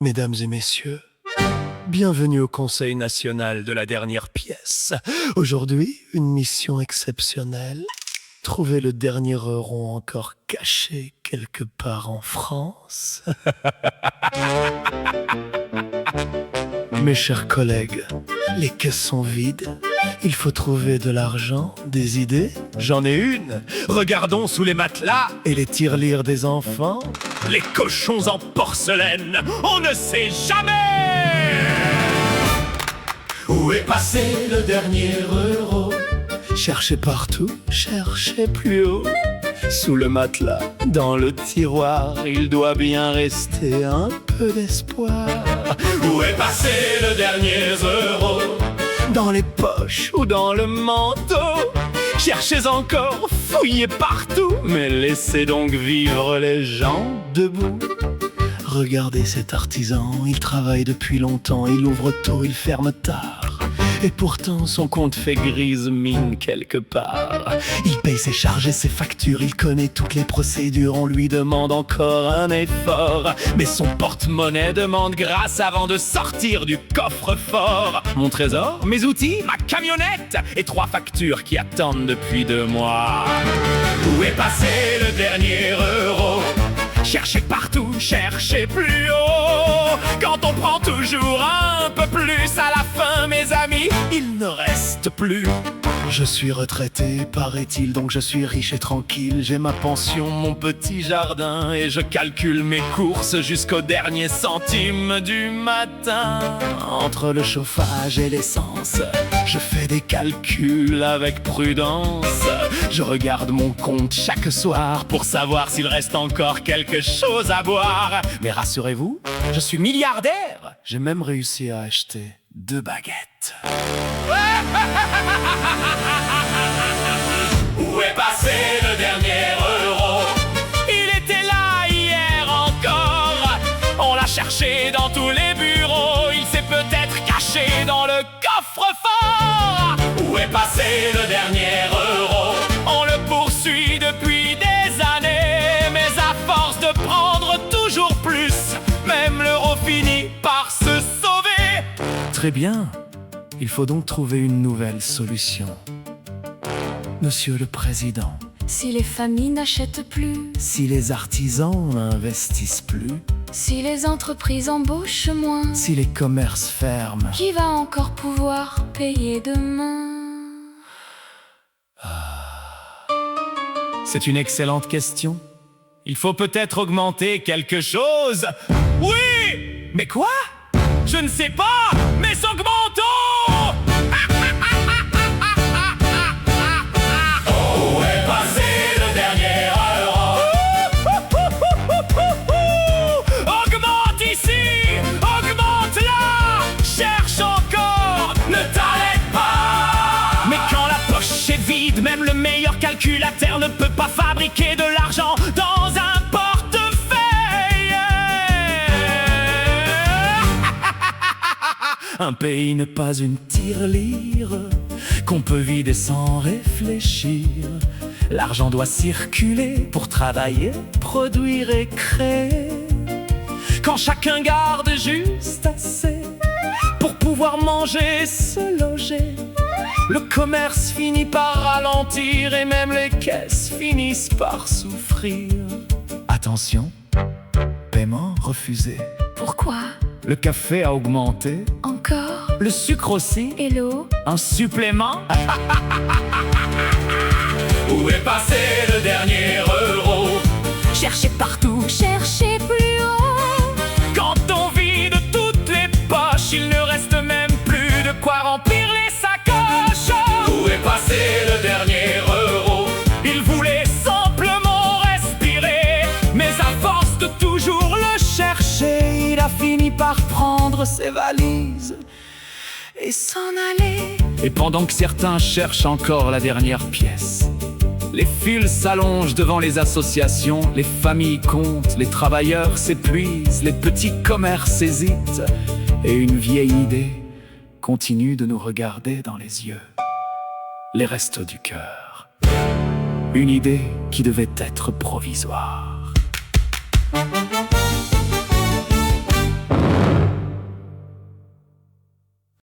Mesdames et messieurs, bienvenue au Conseil national de la dernière pièce. Aujourd'hui, une mission exceptionnelle. Trouver le dernier euro encore caché quelque part en France. Mes chers collègues, les caisses sont vides. Il faut trouver de l'argent, des idées. J'en ai une. Regardons sous les matelas et les tirelires des enfants. Les cochons en porcelaine, on ne sait jamais. Où est passé le dernier euro? Cherchez partout, cherchez plus haut. Sous le matelas, dans le tiroir, il doit bien rester un peu d'espoir. Où est passé le dernier euro? Dans les poches ou dans le manteau. Cherchez encore, fouillez partout, mais laissez donc vivre les gens debout. Regardez cet artisan, il travaille depuis longtemps, il ouvre tôt, il ferme tard. Et pourtant son compte fait grise mine quelque part. Il paye ses charges et ses factures, il connaît toutes les procédures. On lui demande encore un effort, mais son porte-monnaie demande grâce avant de sortir du coffre-fort. Mon trésor, mes outils, ma camionnette et 3 factures qui attendent depuis 2 mois. Où est passé le dernier euro? Cherchez partout, cherchez plus haut. Quand on prend toujours un peu plus, à la fin, mes amis, il ne reste plus. Je suis retraité, paraît-il, donc je suis riche et tranquille. J'ai ma pension, mon petit jardin, et je calcule mes courses jusqu'au dernier centime du matin. Entre le chauffage et l'essence, je fais des calculs avec prudence. Je regarde mon compte chaque soir pour savoir s'il reste encore quelque chose à boire. Mais rassurez-vous, je suis milliardaire. J'ai même réussi à acheter 2 baguettes. Où est passé le dernier euro? Il était là hier encore. On l'a cherché dans tous les bureaux. Il s'est peut-être caché dans le coffre-fort. Où est passé le dernier euro? On le poursuit depuis des années, mais à force de prendre toujours plus, même l'euro finit par se sauver. Très bien. Il faut donc trouver une nouvelle solution. Monsieur le Président, Si les familles n'achètent plus, si les artisans n'investissent plus, si les entreprises embauchent moins, si les commerces ferment, qui va encore pouvoir payer demain? c'est une excellente question. Il faut peut-être augmenter quelque chose. Oui! Mais quoi? Je ne sais pas, mais augmentons! Où est passé le dernier euro? Augmente ici, augmente là, cherche encore, ne t'arrête pas. Mais quand la poche est vide, même le meilleur calculateur ne peut pas fabriquer de l'argent dans un portefeuille. Un pays n'est pas une tirelire qu'on peut vider sans réfléchir. L'argent doit circuler pour travailler, produire et créer. Quand chacun garde juste assez pour pouvoir manger et se loger, le commerce finit par ralentir et même les caisses finissent par souffrir. Attention, paiement refusé. Pourquoi? Le café a augmenté, Encore? le sucre aussi. Et l'eau? Un supplément? Où est passé le dernier euro? Cherchez partout, Cherchez plus haut. quand on vide toutes les poches, il ne reste même plus de quoi remplir les sacoches. Où est passé le dernier euro? Il voulait simplement respirer, mais à force de toujours le chercher, il a fini par prendre ses valises et s'en aller. Et pendant que certains cherchent encore la dernière pièce, les fils s'allongent devant les associations, les familles comptent, les travailleurs s'épuisent, les petits commerces hésitent, et une vieille idée continue de nous regarder dans les yeux. Les restos du cœur. Une idée qui devait être provisoire.